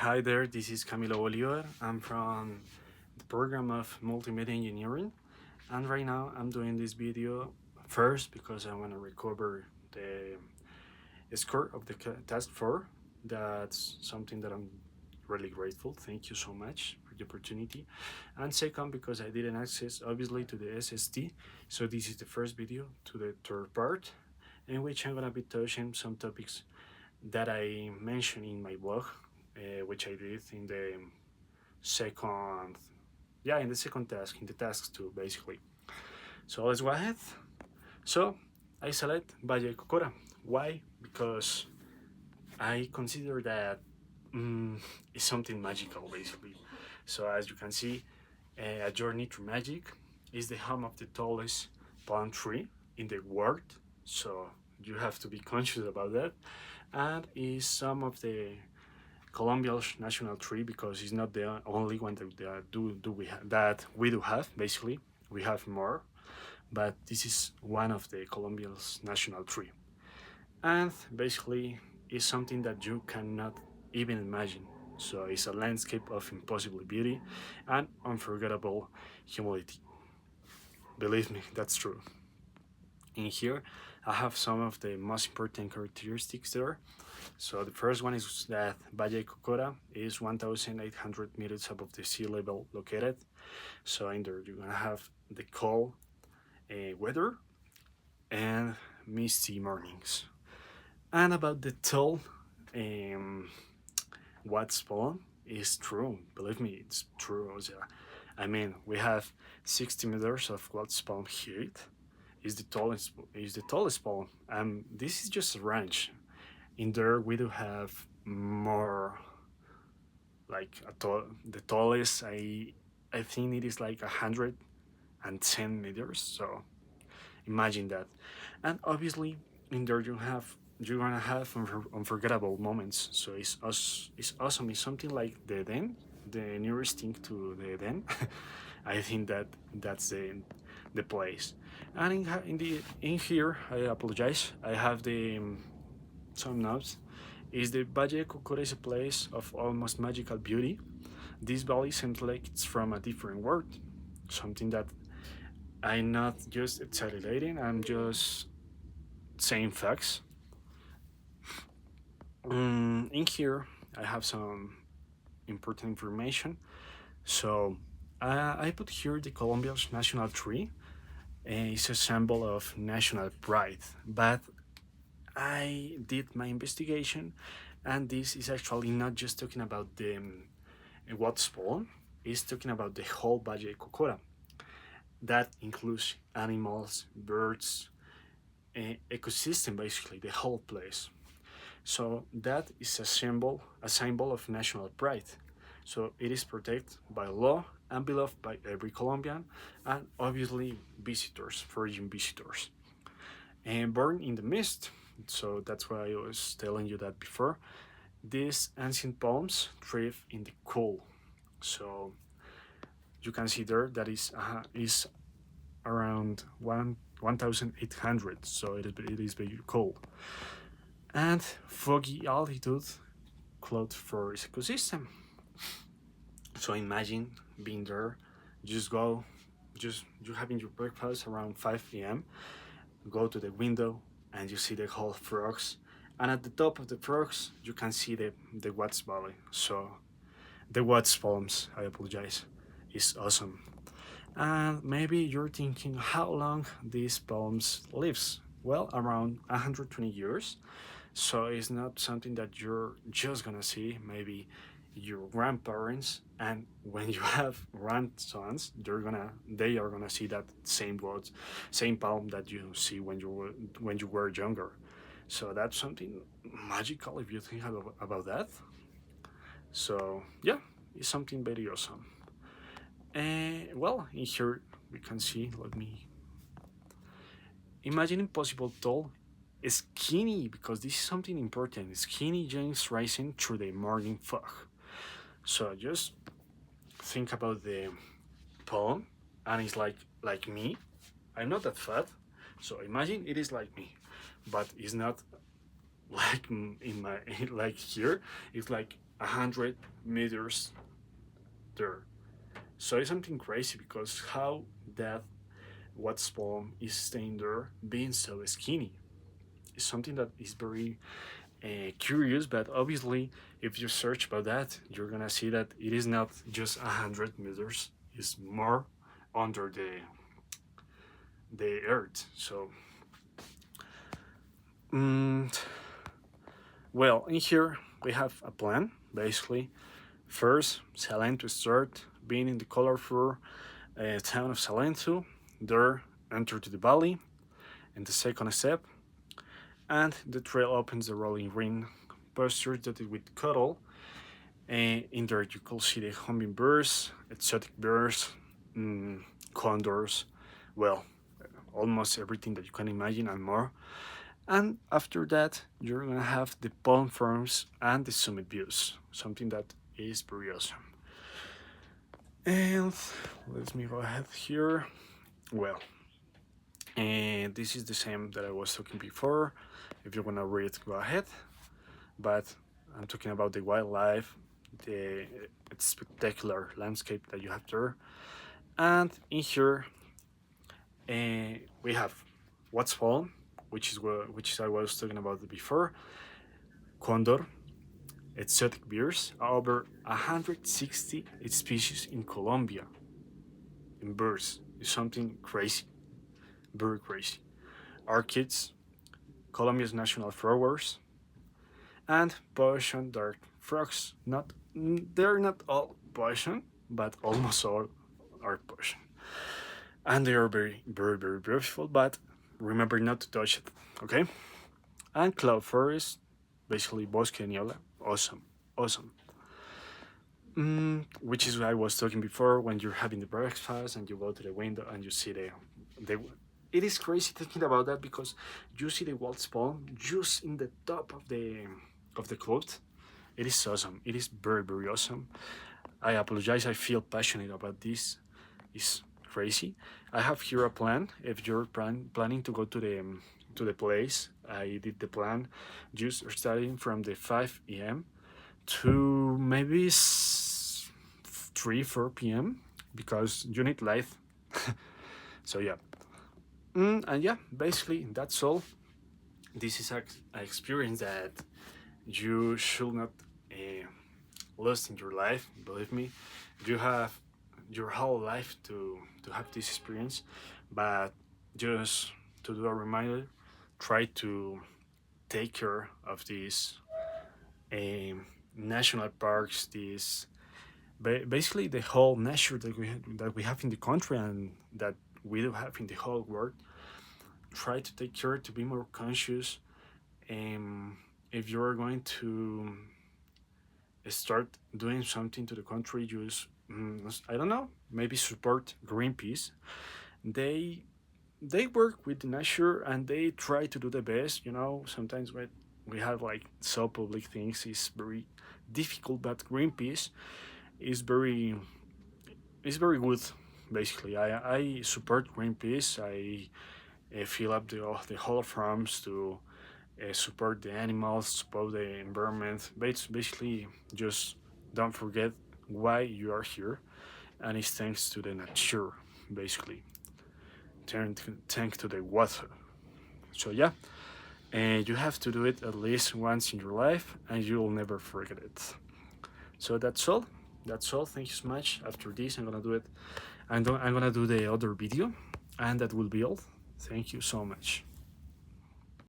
Hi there, this is Camilo Oliver. I'm from the program of Multimedia Engineering, and right now I'm doing this video first because I want to recover the score of the task 4. That's something that I'm really grateful. Thank you so much for the opportunity. And second, because I didn't access obviously to the SST, so this is the first video to the third part, in which I'm gonna be touching some topics that I mentioned in my blog, which I did in the second, yeah, in the second task, in the tasks too, basically. So let's go ahead. So I select Valle Cocora. Why? Because I consider that it's something magical, basically. So as you can see, A Journey Through Magic is the home of the tallest palm tree in the world. So you have to be conscious about that. And is some of the Colombia's national tree because it's not the only one that we do have. Basically, we have more, but this is one of the Colombia's national tree, and basically it's something that you cannot even imagine. So it's a landscape of impossible beauty and unforgettable humility. Believe me, that's true. In here, I have some of the most important characteristics there. So the first one is that Valle Cocora is 1,800 meters above the sea level located. So in there you're gonna have the cold weather and misty mornings. And about the tall um, Watts Pond is true. Believe me, it's true. So, I mean, we have 60 meters of Watts Pond here. Is the tallest pond. This is just a ranch. In there, we do have more like the tallest. I think it is like 110 meters. So imagine that, and obviously in there you're gonna have unforgettable moments. So it's awesome. It's something like the Den, the nearest thing to the Den. I think that's the place. And in here, I apologize. I have the some notes. Is the Valle Cocora is a place of almost magical beauty. This valley seems like it's from a different world, something that I'm not just exaggerating. I'm just saying facts. In here, I have some important information. So I put here the Colombia's national tree. It's a symbol of national pride. But I did my investigation, and this is actually not just talking about the what spawn. It's talking about the whole Valle Cocora. That includes animals, birds, ecosystem, basically the whole place. So that is a symbol of national pride. So it is protected by law and beloved by every Colombian, and obviously visitors, foreign visitors. And born in the mist, so that's why I was telling you that before. These ancient palms thrive in the cool. So you can see there that is around 1,800. So it is very cold. And foggy altitude closed for its ecosystem. So imagine being there, just go, just you having your breakfast around 5 p.m. Go to the window and you see the whole frogs, and at the top of the frogs you can see the Watts Valley. So the Watts Palms, I apologize, is awesome. And maybe you're thinking how long these palms lives. Well, around 120 years. So it's not something that you're just gonna see. Maybe your grandparents, and when you have grandsons, they are gonna see that same palm that you see when you were younger. So that's something magical if you think about that. So yeah, it's something very awesome. Well, in here we can see. Let me imagine impossible tall, skinny, because this is something important. Skinny giants rising through the morning fog. So just think about the palm, and it's like me. I'm not that fat, so imagine it is like me, but it's not like in my like here. It's like 100 meters there. So it's something crazy because how that what's spawn is staying there being so skinny is something that is very curious. But obviously, if you search about that, you're gonna see that it is not just 100 meters; it's more under the earth. So, mm, well, in here we have a plan. Basically, first Salento start being in the colorful town of Salento. There, enter to the valley, and the second step, and the trail opens the rolling green pasture dotted with cattle. And in there, you could see the hummingbirds, exotic birds, mm, condors, well, almost everything that you can imagine and more. And after that, you're gonna have the palm farms and the summit views, something that is very awesome. And let me go ahead here. Well, and this is the same that I was talking before. If you wanna read, go ahead. But I'm talking about the wildlife, the spectacular landscape that you have there. And in here, we have what's fall, which I was talking about before. Condor, exotic birds, over 160 species in Colombia. In birds, is something crazy, very crazy. Orchids, Colombia's national flowers, and poison dart frogs. Not they're not all poison, but almost all are poison. And they are very, very, very beautiful. But remember not to touch it, okay? And cloud forest, basically bosque niebla, awesome, awesome. Which is what I was talking before when you're having the breakfast and you go to the window and you see the it is crazy thinking about that because you see the wild spawn just in the top of the cloud. It is awesome. It is very, very awesome. I apologize. I feel passionate about this. It's crazy. I have here a plan. If you're planning to go to the place, I did the plan just starting from the 5 a.m. to maybe 3 4 p.m. because you need light. So yeah, and yeah, basically that's all. This is an experience that you should not lose in your life. Believe me, you have your whole life to have this experience. But just to do a reminder, try to take care of these national parks. These basically the whole nature that we have in the country and that we do have in the whole world. Try to take care to be more conscious. If you're going to start doing something to the country, just I don't know, maybe support Greenpeace. They they work with the nature and they try to do the best. You know, sometimes when we have like so public things, it's very difficult. But Greenpeace is very good. Basically, I support Greenpeace. I fill up the whole farms to support the animals, support the environment. But it's basically just don't forget why you are here, and it's thanks to the nature, basically. Thanks to the water. So yeah, and you have to do it at least once in your life, and you'll never forget it. So that's all. That's all. Thank you so much. After this, I'm gonna do it. I'm gonna do the other video, and that will be all. Thank you so much.